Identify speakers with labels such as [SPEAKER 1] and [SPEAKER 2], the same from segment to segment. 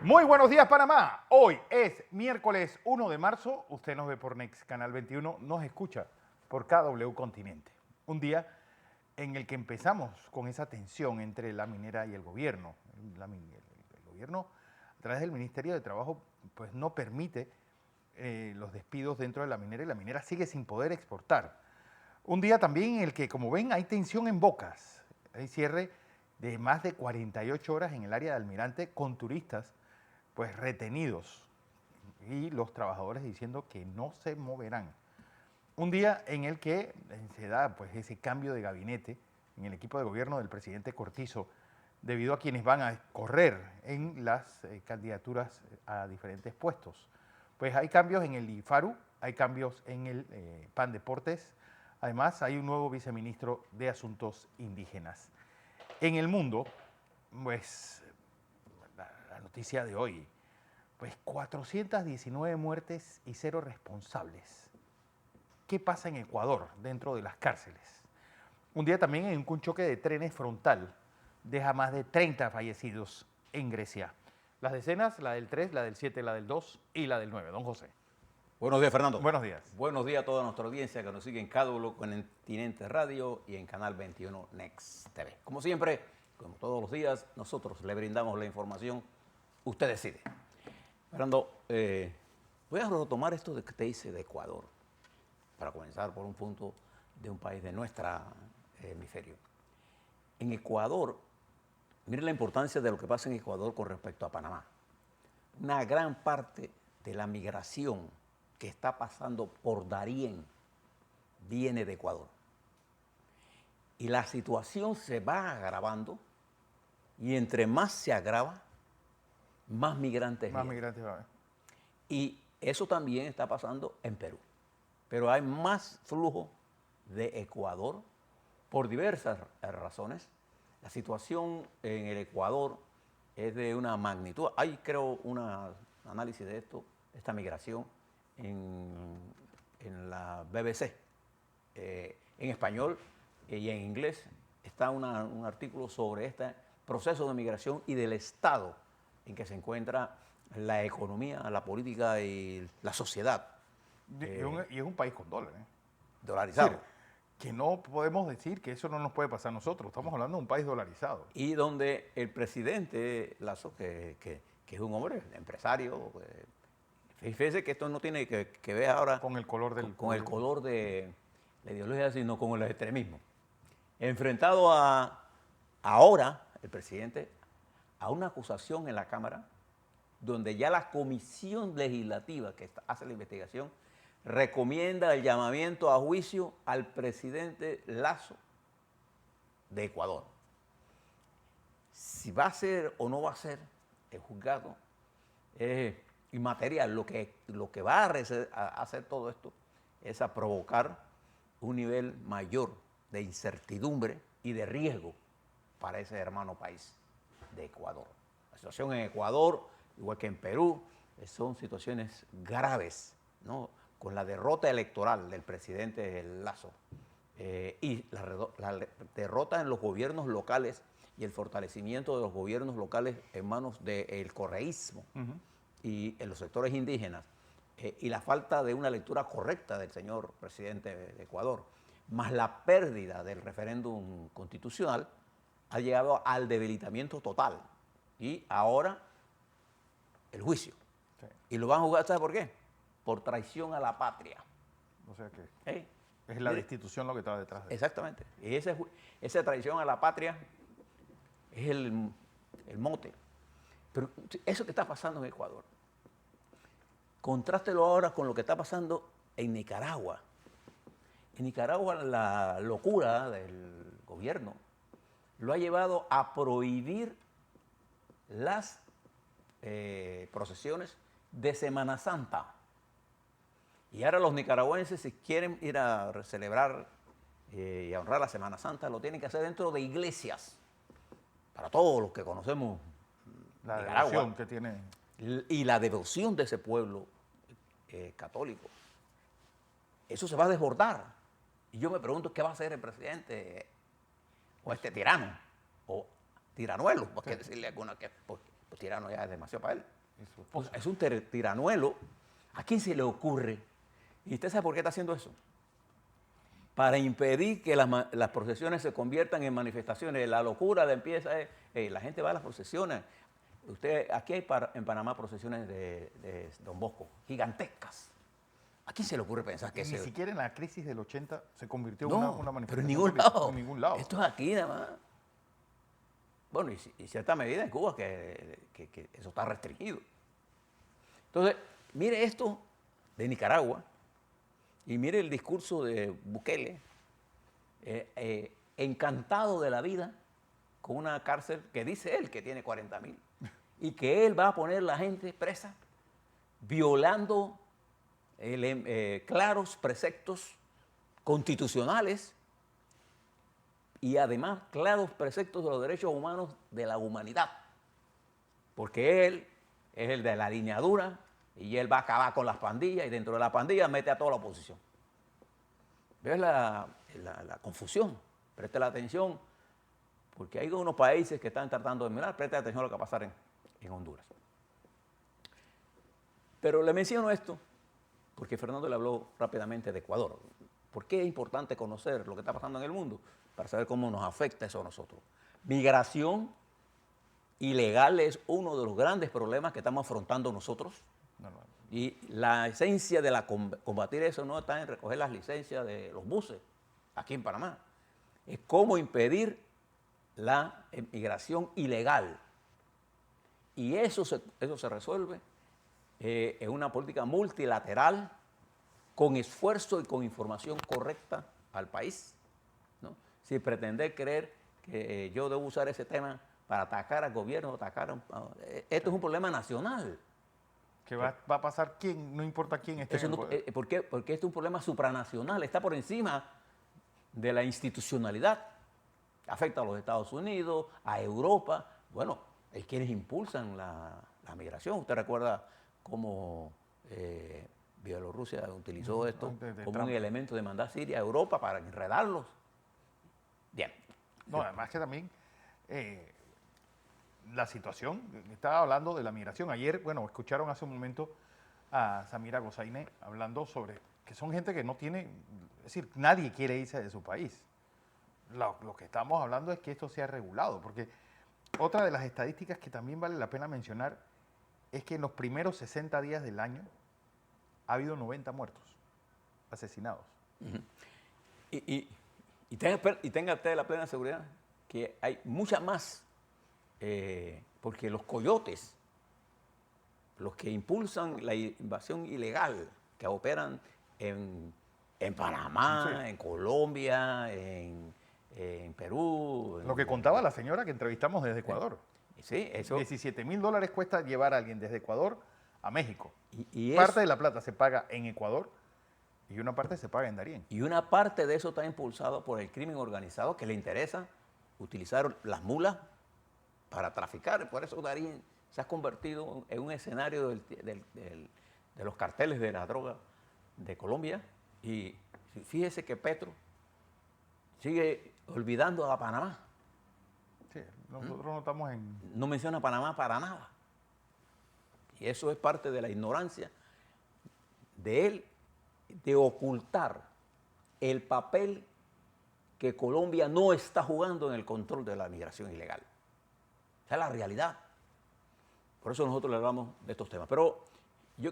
[SPEAKER 1] Muy buenos días, Panamá. Hoy es miércoles 1 de marzo. Usted nos ve por Next Canal 21, nos escucha por KW Continente. Un día en el que empezamos con esa tensión entre la minera y el gobierno. El gobierno, a través del Ministerio de Trabajo, pues no permite los despidos dentro de la minera y la minera sigue sin poder exportar. Un día también en el que, como ven, hay tensión en Bocas. Hay cierre de más de 48 horas en el área de Almirante con turistas pues retenidos y los trabajadores diciendo que no se moverán. Un día en el que se da pues ese cambio de gabinete en el equipo de gobierno del presidente Cortizo debido a quienes van a correr en las candidaturas a diferentes puestos. Pues hay cambios en el IFARU, hay cambios en el PAN Deportes, además hay un nuevo viceministro de Asuntos Indígenas. En el mundo, pues la noticia de hoy, pues 419 muertes y 0 responsables. ¿Qué pasa en Ecuador dentro de las cárceles? Un día también en un choque de trenes frontal deja más de 30 fallecidos en Grecia. Las decenas, la del 3, la del 7, la del 2 y la del 9. Don José.
[SPEAKER 2] Buenos días, Fernando.
[SPEAKER 1] Buenos días.
[SPEAKER 2] Buenos días a toda nuestra audiencia que nos sigue en KW Continente Radio y en Canal 21 Next TV. Como siempre, como todos los días, nosotros le brindamos la información. Usted decide. Fernando, voy a retomar esto de que te hice de Ecuador, para comenzar por un punto de un país de nuestro hemisferio. En Ecuador, miren la importancia de lo que pasa en Ecuador con respecto a Panamá. Una gran parte de la migración que está pasando por Darién viene de Ecuador. Y la situación se va agravando y entre más se agrava, más migrantes
[SPEAKER 1] Más
[SPEAKER 2] vienen.
[SPEAKER 1] migrantes va a haber.
[SPEAKER 2] Y eso también está pasando en Perú. Pero hay más flujo de Ecuador por diversas razones. La situación en el Ecuador es de una magnitud. Hay, creo, un análisis de esto, esta migración, en la BBC. En español y en inglés está un artículo sobre este proceso de migración y del estado en que se encuentra la economía, la política y la sociedad.
[SPEAKER 1] Y es un país con dólares.
[SPEAKER 2] Dolarizado.
[SPEAKER 1] Sí, que no podemos decir que eso no nos puede pasar a nosotros. Estamos hablando de un país dolarizado.
[SPEAKER 2] Y donde el presidente Lasso, que es un hombre empresario, fíjese que esto no tiene que ver ahora
[SPEAKER 1] Con el color del...
[SPEAKER 2] con el color de la ideología, sino con el extremismo. Enfrentado ahora, el presidente, a una acusación en la Cámara, donde ya la comisión legislativa que hace la investigación recomienda el llamamiento a juicio al presidente Lasso de Ecuador. Si va a ser o no va a ser el juzgado es inmaterial. Lo que va a hacer todo esto es a provocar un nivel mayor de incertidumbre y de riesgo para ese hermano país de Ecuador. La situación en Ecuador, igual que en Perú, son situaciones graves, ¿no? Con la derrota electoral del presidente Lasso y la derrota en los gobiernos locales y el fortalecimiento de los gobiernos locales en manos del correísmo y en los sectores indígenas y la falta de una lectura correcta del señor presidente de Ecuador, más la pérdida del referéndum constitucional, ha llegado al debilitamiento total. Y ahora el juicio.
[SPEAKER 1] Sí.
[SPEAKER 2] Y lo van a juzgar, ¿sabe por qué? Por traición a la patria.
[SPEAKER 1] O sea que es la destitución lo que está detrás de eso.
[SPEAKER 2] Exactamente. Y esa traición a la patria es el mote. Pero eso que está pasando en Ecuador, contrástelo ahora con lo que está pasando en Nicaragua. En Nicaragua la locura del gobierno lo ha llevado a prohibir las procesiones de Semana Santa. Y ahora los nicaragüenses, si quieren ir a celebrar y a honrar la Semana Santa, lo tienen que hacer dentro de iglesias. Para todos los que conocemos
[SPEAKER 1] La
[SPEAKER 2] Nicaragua,
[SPEAKER 1] devoción que tiene.
[SPEAKER 2] y la devoción de ese pueblo católico, eso se va a desbordar. Y yo me pregunto qué va a hacer el presidente o este tirano, o tiranuelo, por qué decirle alguna que... Pues tirano ya es demasiado para él.
[SPEAKER 1] Y su
[SPEAKER 2] Pues
[SPEAKER 1] esposa.
[SPEAKER 2] es un tiranuelo. ¿A quién se le ocurre? ¿Y usted sabe por qué está haciendo eso? Para impedir que las procesiones se conviertan en manifestaciones. La locura de empieza es, la gente va a las procesiones. Aquí hay en Panamá procesiones de Don Bosco, gigantescas. ¿A quién se le ocurre pensar que
[SPEAKER 1] Ni siquiera en la crisis del 80 se convirtió en
[SPEAKER 2] No,
[SPEAKER 1] una
[SPEAKER 2] pero en
[SPEAKER 1] manifestación
[SPEAKER 2] ningún
[SPEAKER 1] política,
[SPEAKER 2] lado.
[SPEAKER 1] en ningún lado.
[SPEAKER 2] Esto es aquí nada más. Bueno, y cierta medida en Cuba que eso está restringido. Entonces, mire esto de Nicaragua y mire el discurso de Bukele, encantado de la vida con una cárcel que dice él que tiene 40,000 y que él va a poner a la gente presa violando claros preceptos constitucionales y además claros preceptos de los derechos humanos de la humanidad. Porque él es el de la lineadura y él va a acabar con las pandillas y dentro de la pandilla mete a toda la oposición. ¿Ves la confusión? Preste la atención, porque hay unos países que están tratando de mirar, preste atención a lo que va a pasar en Honduras. Pero le menciono esto porque Fernando le habló rápidamente de Ecuador. ¿Por qué es importante conocer lo que está pasando en el mundo? Para saber cómo nos afecta eso a nosotros. Migración ilegal es uno de los grandes problemas que estamos afrontando nosotros. Y la esencia de combatir eso no está en recoger las licencias de los buses aquí en Panamá. Es cómo impedir la migración ilegal. Y eso se resuelve en una política multilateral con esfuerzo y con información correcta al país, ¿no? Sin pretender creer que yo debo usar ese tema para atacar al gobierno, esto es un problema nacional.
[SPEAKER 1] Que va a pasar quién, no importa quién esté en el poder.
[SPEAKER 2] ¿Por qué? Porque esto es un problema supranacional, está por encima de la institucionalidad. Afecta a los Estados Unidos, a Europa. Bueno, hay quienes impulsan la migración. Usted recuerda cómo Bielorrusia utilizó esto
[SPEAKER 1] de
[SPEAKER 2] como
[SPEAKER 1] Trump.
[SPEAKER 2] un elemento de mandar a Siria a Europa para enredarlos. Bien.
[SPEAKER 1] No, además que también la situación, estaba hablando de la migración. Ayer, bueno, escucharon hace un momento a Samira Gossaine hablando sobre que son gente que no tiene, es decir, nadie quiere irse de su país. Lo que estamos hablando es que esto sea regulado, porque otra de las estadísticas que también vale la pena mencionar es que en los primeros 60 días del año ha habido 90 muertos, asesinados.
[SPEAKER 2] Y tenga usted la plena seguridad que hay muchas más, porque los coyotes, los que impulsan la invasión ilegal, que operan en Panamá,
[SPEAKER 1] Sí.
[SPEAKER 2] en Colombia, en Perú.
[SPEAKER 1] Lo que contaba la señora que entrevistamos desde Ecuador.
[SPEAKER 2] Sí, eso.
[SPEAKER 1] $17,000 cuesta llevar a alguien desde Ecuador a México.
[SPEAKER 2] Y
[SPEAKER 1] Parte de la plata se paga en Ecuador y una parte se paga en Darién.
[SPEAKER 2] Y una parte de eso está impulsado por el crimen organizado que le interesa utilizar las mulas para traficar. Por eso Darién se ha convertido en un escenario de los carteles de la droga de Colombia. Y fíjese que Petro sigue olvidando a Panamá.
[SPEAKER 1] Sí, nosotros no estamos en...
[SPEAKER 2] No menciona a Panamá para nada. Y eso es parte de la ignorancia de él de ocultar el papel que Colombia no está jugando en el control de la migración ilegal. Esa es la realidad. Por eso nosotros le hablamos de estos temas. Pero yo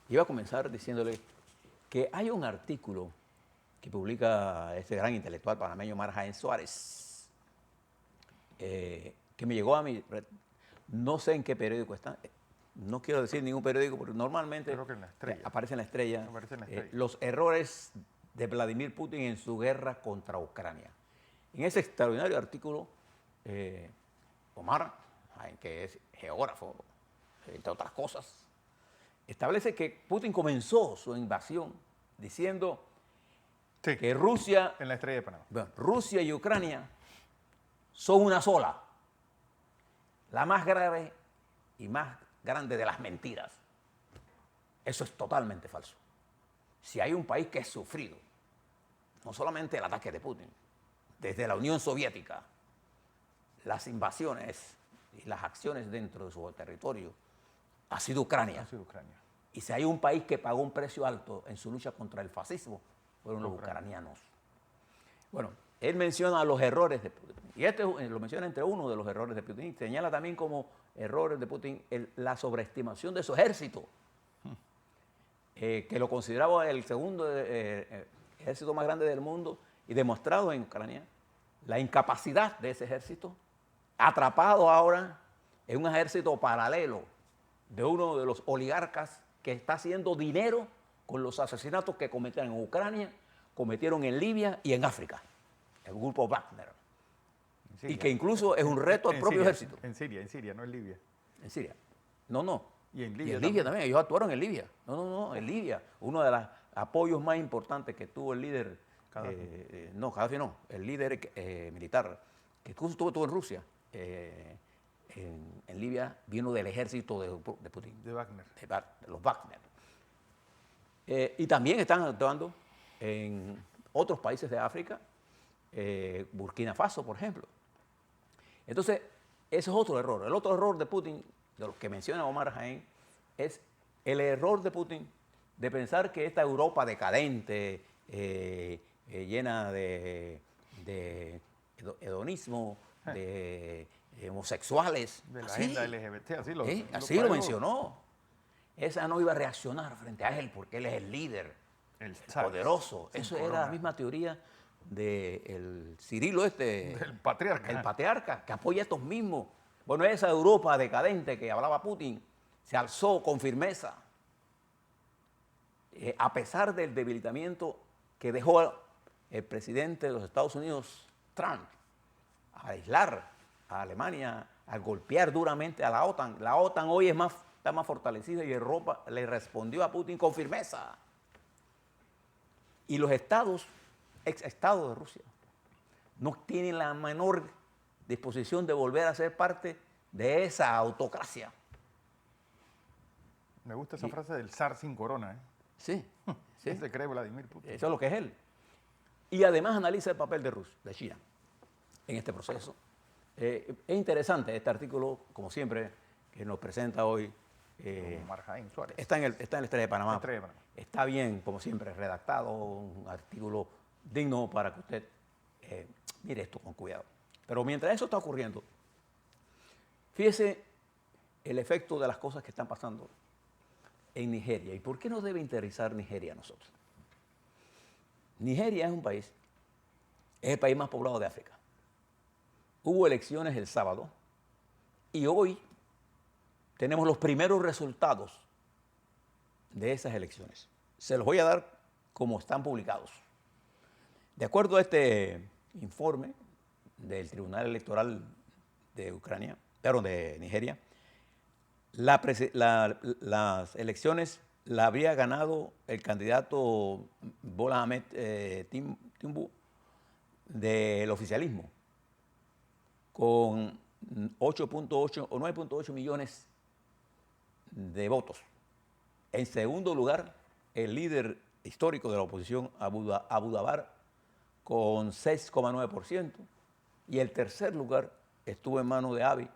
[SPEAKER 2] iba a comenzar diciéndole que hay un artículo que publica este gran intelectual panameño Marjaén Suárez, que me llegó a mí, no sé en qué periódico está, no quiero decir ningún periódico, porque normalmente
[SPEAKER 1] Creo que en La Estrella.
[SPEAKER 2] aparece en La Estrella,
[SPEAKER 1] Aparece en La Estrella.
[SPEAKER 2] los errores de Vladimir Putin en su guerra contra Ucrania. En ese extraordinario artículo, Omar, que es geógrafo, entre otras cosas, establece que Putin comenzó su invasión diciendo
[SPEAKER 1] Sí,
[SPEAKER 2] que Rusia,
[SPEAKER 1] en La Estrella de Panamá.
[SPEAKER 2] bueno, Rusia y Ucrania son una sola, la más grave y más grande de las mentiras. Eso es totalmente falso. Si hay un país que ha sufrido, no solamente el ataque de Putin, desde la Unión Soviética, las invasiones y las acciones dentro de su territorio ha sido Ucrania.
[SPEAKER 1] Ha sido Ucrania.
[SPEAKER 2] Y si hay un país que pagó un precio alto en su lucha contra el fascismo, fueron los ucranianos. Bueno, él menciona los errores de Putin. Y este lo menciona entre uno de los errores de Putin. Señala también como errores de Putin la sobreestimación de su ejército, que lo consideraba el segundo ejército más grande del mundo, y demostrado en Ucrania la incapacidad de ese ejército, atrapado ahora en un ejército paralelo de uno de los oligarcas que está haciendo dinero con los asesinatos que cometieron en Ucrania, cometieron en Libia y en África, el grupo Wagner. Y que incluso es un reto al propio
[SPEAKER 1] Siria,
[SPEAKER 2] ejército.
[SPEAKER 1] En Siria, no en Libia.
[SPEAKER 2] En Siria. No.
[SPEAKER 1] Y en
[SPEAKER 2] Y
[SPEAKER 1] Libia,
[SPEAKER 2] en Libia también. Ellos actuaron en Libia. No, en Libia. Uno de los apoyos más importantes que tuvo el líder, Gaddafi no, el líder militar, que estuvo en Rusia, en Libia, vino del ejército de Putin.
[SPEAKER 1] De Wagner.
[SPEAKER 2] De los Wagner. Y también están actuando en otros países de África, Burkina Faso, por ejemplo. Entonces, ese es otro error. El otro error de Putin, de los que menciona Omar Jaén, es el error de Putin de pensar que esta Europa decadente, llena de hedonismo, de homosexuales.
[SPEAKER 1] De la agenda LGBT,
[SPEAKER 2] así lo mencionó. Esa no iba a reaccionar frente a él porque él es el líder, el poderoso. Eso era la misma teoría del Cirilo
[SPEAKER 1] el patriarca.
[SPEAKER 2] El patriarca, que apoya a estos mismos. Bueno, esa Europa decadente que hablaba Putin se alzó con firmeza, a pesar del debilitamiento que dejó el presidente de los Estados Unidos, Trump, a aislar a Alemania, a golpear duramente a la OTAN. La OTAN hoy está más fortalecida y Europa le respondió a Putin con firmeza. Y los ex-estados de Rusia, no tienen la menor disposición de volver a ser parte de esa autocracia.
[SPEAKER 1] Me gusta esa frase del zar sin corona.
[SPEAKER 2] Sí.
[SPEAKER 1] Se cree Vladimir Putin.
[SPEAKER 2] Eso es lo que es él. Y además analiza el papel de Rusia, de China, en este proceso. Es interesante este artículo, como siempre, que nos presenta hoy
[SPEAKER 1] Omar Jaén Suárez.
[SPEAKER 2] Está en el Estrella de Panamá.
[SPEAKER 1] Estrella de Panamá.
[SPEAKER 2] Está bien, como siempre, redactado, un artículo digno para que usted mire esto con cuidado. Pero mientras eso está ocurriendo, fíjese el efecto de las cosas que están pasando en Nigeria. ¿Y por qué nos debe interesar Nigeria a nosotros? Nigeria es un país, es el país más poblado de África. Hubo elecciones el sábado y hoy tenemos los primeros resultados de esas elecciones. Se los voy a dar como están publicados. De acuerdo a este informe del Tribunal Electoral de de Nigeria, las elecciones la habría ganado el candidato Bola Ahmed Tinubu del oficialismo con 8.8 o 9.8 millones de votos. En segundo lugar, el líder histórico de la oposición, Abudabár, con 6,9%. Y el tercer lugar estuvo en manos de Abiy,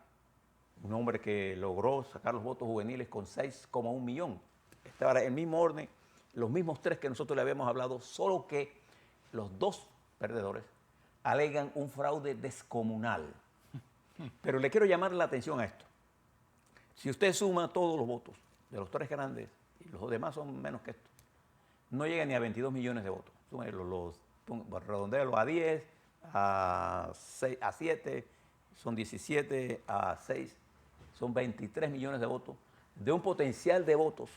[SPEAKER 2] un hombre que logró sacar los votos juveniles con 6,1 millón. Este era el mismo orden, los mismos tres que nosotros le habíamos hablado, solo que los dos perdedores alegan un fraude descomunal. Pero le quiero llamar la atención a esto. Si usted suma todos los votos de los tres grandes, y los demás son menos que esto, no llega ni a 22 millones de votos. Redondéalo a 10, a 6, a 7, son 17, a 6, son 23 millones de votos, de un potencial de votos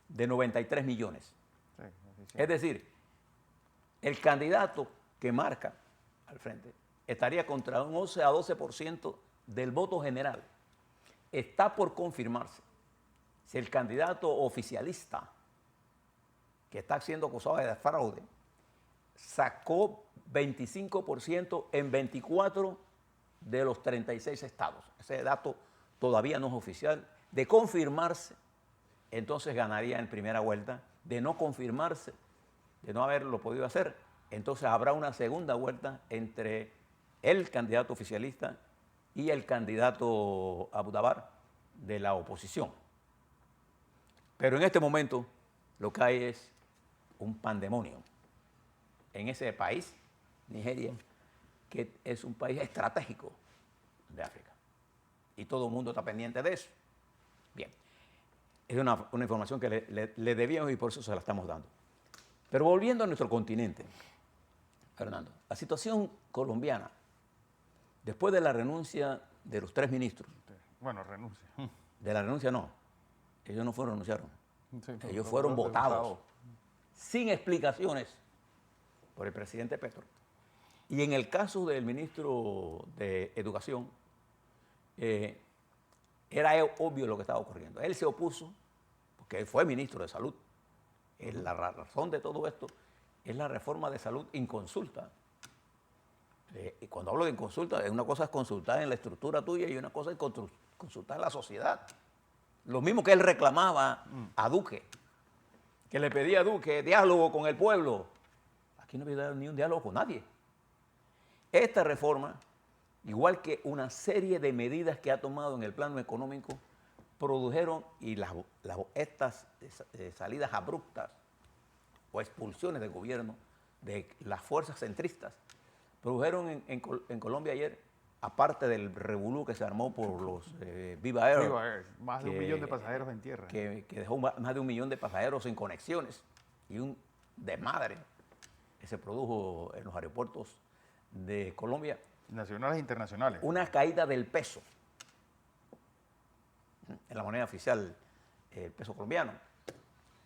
[SPEAKER 2] de 93 millones. Es decir, el candidato que marca al frente estaría contra un 11 a 12% del voto general. Está por confirmarse si el candidato oficialista que está siendo acusado de fraude sacó 25% en 24 de los 36 estados. Ese dato todavía no es oficial. De confirmarse, entonces ganaría en primera vuelta. De no confirmarse, de no haberlo podido hacer, entonces habrá una segunda vuelta entre el candidato oficialista y el candidato Abdabar de la oposición. Pero en este momento lo que hay es un pandemonio en ese país, Nigeria, que es un país estratégico de África. Y todo el mundo está pendiente de eso. Bien, es una información que le debíamos y por eso se la estamos dando. Pero volviendo a nuestro continente, Fernando, la situación colombiana, después de la renuncia de los 3 ministros.
[SPEAKER 1] Bueno, renuncia.
[SPEAKER 2] De la renuncia no, ellos no fueron renunciaron.
[SPEAKER 1] Sí,
[SPEAKER 2] Ellos fueron votados sin explicaciones por el presidente Petro. Y en el caso del ministro de Educación, era obvio lo que estaba ocurriendo. Él se opuso, porque él fue ministro de Salud. La razón de todo esto es la reforma de salud inconsulta. Y cuando hablo de inconsulta, una cosa es consultar en la estructura tuya y una cosa es consultar en la sociedad. Lo mismo que él reclamaba a Duque, que le pedía a Duque diálogo con el pueblo. Aquí no había ni un diálogo con nadie. Esta reforma, igual que una serie de medidas que ha tomado en el plano económico, produjeron, y estas salidas abruptas o expulsiones del gobierno de las fuerzas centristas, produjeron en Colombia ayer, aparte del revolú que se armó por los Viva Air,
[SPEAKER 1] más de 1 millón de pasajeros en tierra.
[SPEAKER 2] Que dejó más de 1 millón de pasajeros sin conexiones y un desmadre que se produjo en los aeropuertos de Colombia.
[SPEAKER 1] Nacionales e internacionales.
[SPEAKER 2] Una caída del peso en la moneda oficial, el peso colombiano,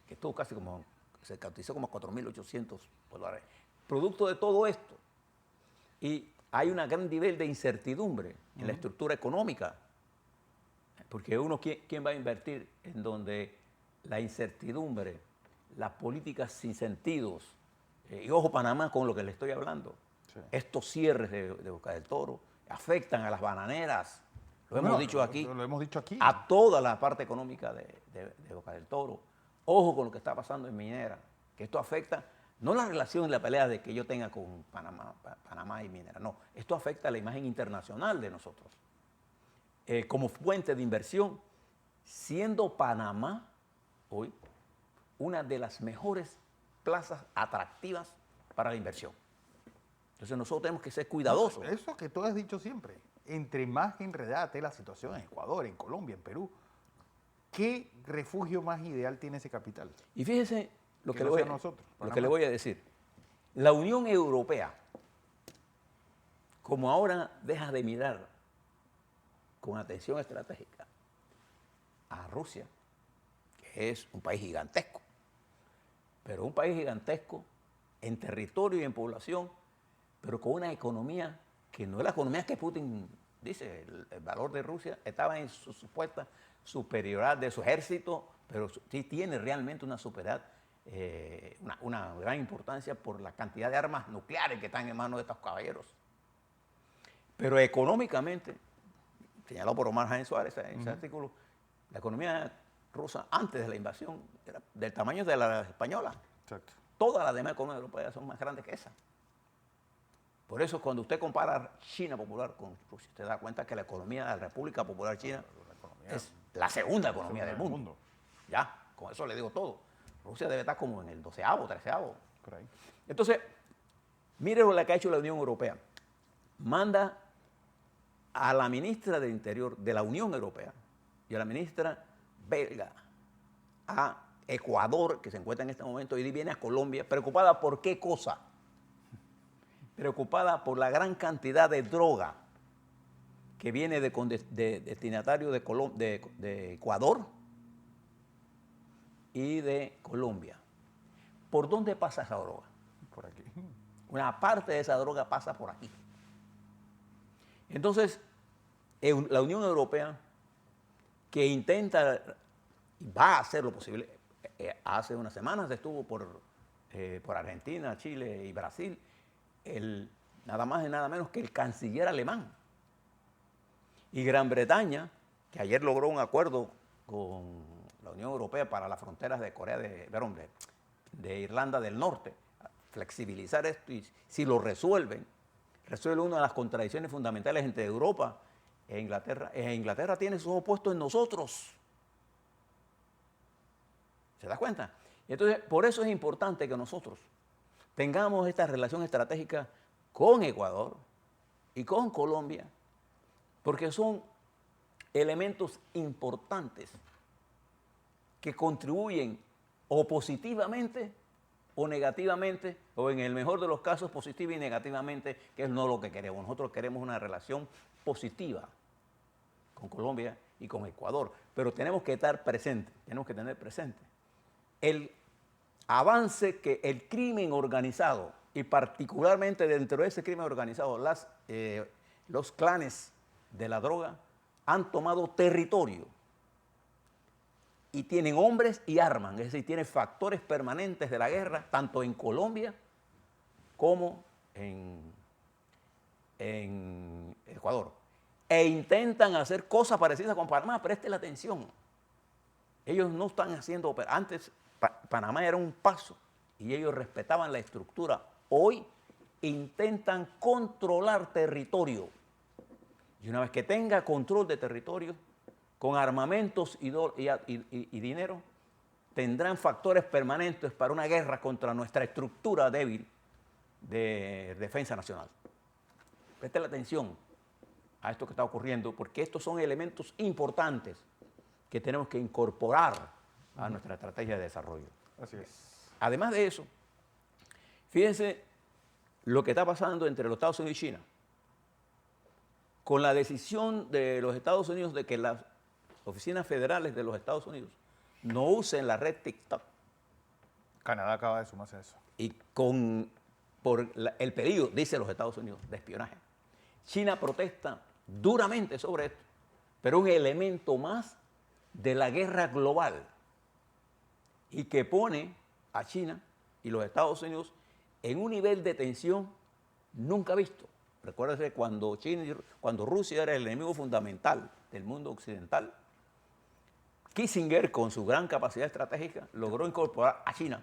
[SPEAKER 2] que estuvo casi como, se cotizó como 4.800 dólares. Producto de todo esto, y hay un gran nivel de incertidumbre en la estructura económica, porque ¿quién va a invertir en donde la incertidumbre, las políticas sin sentidos, y ojo Panamá con lo que le estoy hablando, sí. Estos cierres de Boca del Toro afectan a las bananeras, hemos dicho aquí,
[SPEAKER 1] lo hemos dicho aquí,
[SPEAKER 2] a toda la parte económica de Boca del Toro. Ojo con lo que está pasando en Minera, que esto afecta no la relación y la pelea de que yo tenga con Panamá y Minera, no, esto afecta a la imagen internacional de nosotros. Como fuente de inversión, siendo Panamá hoy una de las mejores plazas atractivas para la inversión. Entonces nosotros tenemos que ser cuidadosos.
[SPEAKER 1] Eso que tú has dicho siempre, entre más enredada esté la situación en Ecuador, en Colombia, en Perú, ¿qué refugio más ideal tiene ese capital?
[SPEAKER 2] Y fíjese lo que le voy a decir. La Unión Europea, como ahora deja de mirar con atención estratégica a Rusia, que es un país gigantesco, pero un país gigantesco en territorio y en población, pero con una economía que no es la economía que Putin dice. El valor de Rusia estaba en su supuesta superioridad de su ejército, pero sí tiene realmente una superioridad, una gran importancia por la cantidad de armas nucleares que están en manos de estos caballeros. Pero económicamente, señalado por Omar Jaén Suárez en ese artículo, la economía rusa antes de la invasión era del tamaño de la española. Exacto. Todas las demás economías europeas son más grandes que esa. Por eso cuando usted compara China Popular con Rusia, usted da cuenta que la economía de la República Popular China es la segunda economía del mundo. Ya, con eso le digo todo. Rusia debe estar como en el 12º, 13º. Por ahí. Entonces, mire lo que ha hecho la Unión Europea. Manda a la ministra del Interior de la Unión Europea y a la ministra belga a Ecuador, que se encuentra en este momento, y viene a Colombia, preocupada por qué cosa. Preocupada por la gran cantidad de droga que viene de destinatarios de Ecuador y de Colombia. ¿Por dónde pasa esa droga? Por aquí. Una parte de esa droga pasa por aquí. Entonces, la Unión Europea, que intenta y va a hacer lo posible, hace unas semanas estuvo por Argentina, Chile y Brasil, nada más y nada menos que el canciller alemán. Y Gran Bretaña, que ayer logró un acuerdo con la Unión Europea para las fronteras de de Irlanda del Norte, flexibilizar esto, y si lo resuelve una de las contradicciones fundamentales entre Europa Inglaterra tiene sus ojos puestos en nosotros. ¿Se da cuenta? Entonces, por eso es importante que nosotros tengamos esta relación estratégica con Ecuador y con Colombia, porque son elementos importantes que contribuyen o positivamente o negativamente, o en el mejor de los casos positiva y negativamente, que es no lo que queremos. Nosotros queremos una relación positiva con Colombia y con Ecuador, pero tenemos que estar presentes, tenemos que tener presente el avance que el crimen organizado, y particularmente dentro de ese crimen organizado, los clanes de la droga han tomado territorio y tienen hombres y armas, es decir, tienen factores permanentes de la guerra, tanto en Colombia como en Ecuador. E intentan hacer cosas parecidas con Panamá, preste la atención. Ellos no están haciendo, antes Panamá era un paso y ellos respetaban la estructura. Hoy intentan controlar territorio. Y una vez que tenga control de territorio, con armamentos y dinero, tendrán factores permanentes para una guerra contra nuestra estructura débil de defensa nacional. Preste la atención a esto que está ocurriendo, porque estos son elementos importantes que tenemos que incorporar a nuestra estrategia de desarrollo.
[SPEAKER 1] Así es.
[SPEAKER 2] Además de eso, fíjense lo que está pasando entre los Estados Unidos y China. Con la decisión de los Estados Unidos de que las oficinas federales de los Estados Unidos no usen la red TikTok.
[SPEAKER 1] Canadá acaba de sumarse a eso.
[SPEAKER 2] Y por el pedido, dice los Estados Unidos, de espionaje. China protesta duramente sobre esto, pero un elemento más de la guerra global y que pone a China y los Estados Unidos en un nivel de tensión nunca visto. Recuérdese cuando Rusia era el enemigo fundamental del mundo occidental, Kissinger, con su gran capacidad estratégica, logró incorporar a China.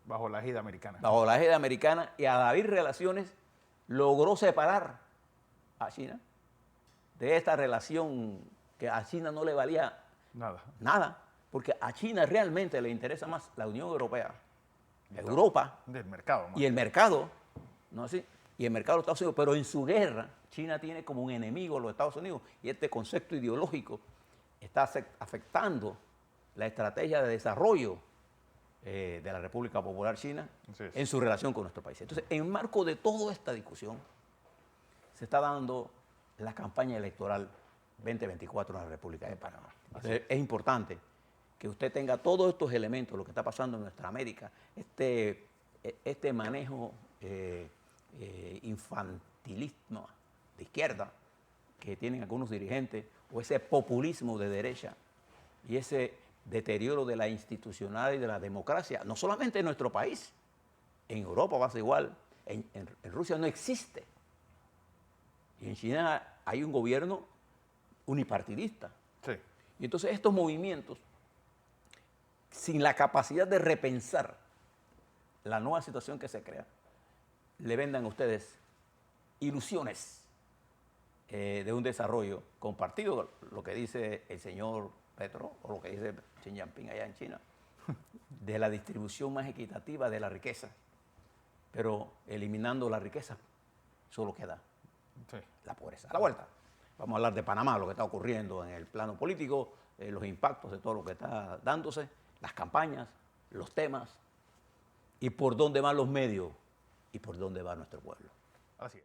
[SPEAKER 1] Bajo la égida americana.
[SPEAKER 2] Bajo la égida americana, y al abrir relaciones logró separar a China de esta relación que a China no le valía nada, porque a China realmente le interesa más la Unión Europea, Europa
[SPEAKER 1] del mercado,
[SPEAKER 2] y el mercado, ¿no así? Y el mercado de los Estados Unidos, pero en su guerra China tiene como un enemigo a los Estados Unidos y este concepto ideológico está afectando la estrategia de desarrollo de la República Popular China en su relación con nuestro país. Entonces, en marco de toda esta discusión, se está dando la campaña electoral 2024 en la República de Panamá. Entonces, es importante que usted tenga todos estos elementos, lo que está pasando en nuestra América, este manejo infantilismo de izquierda que tienen algunos dirigentes, o ese populismo de derecha y ese deterioro de la institucionalidad y de la democracia, no solamente en nuestro país, en Europa pasa igual, en Rusia no existe. Y en China hay un gobierno unipartidista.
[SPEAKER 1] Sí.
[SPEAKER 2] Y entonces estos movimientos, sin la capacidad de repensar la nueva situación que se crea, le vendan a ustedes ilusiones de un desarrollo compartido, lo que dice el señor Petro o lo que dice Xi Jinping allá en China, de la distribución más equitativa de la riqueza. Pero eliminando la riqueza, solo queda la pobreza. A la vuelta, vamos a hablar de Panamá, lo que está ocurriendo en el plano político, los impactos de todo lo que está dándose, las campañas, los temas, y por dónde van los medios y por dónde va nuestro pueblo.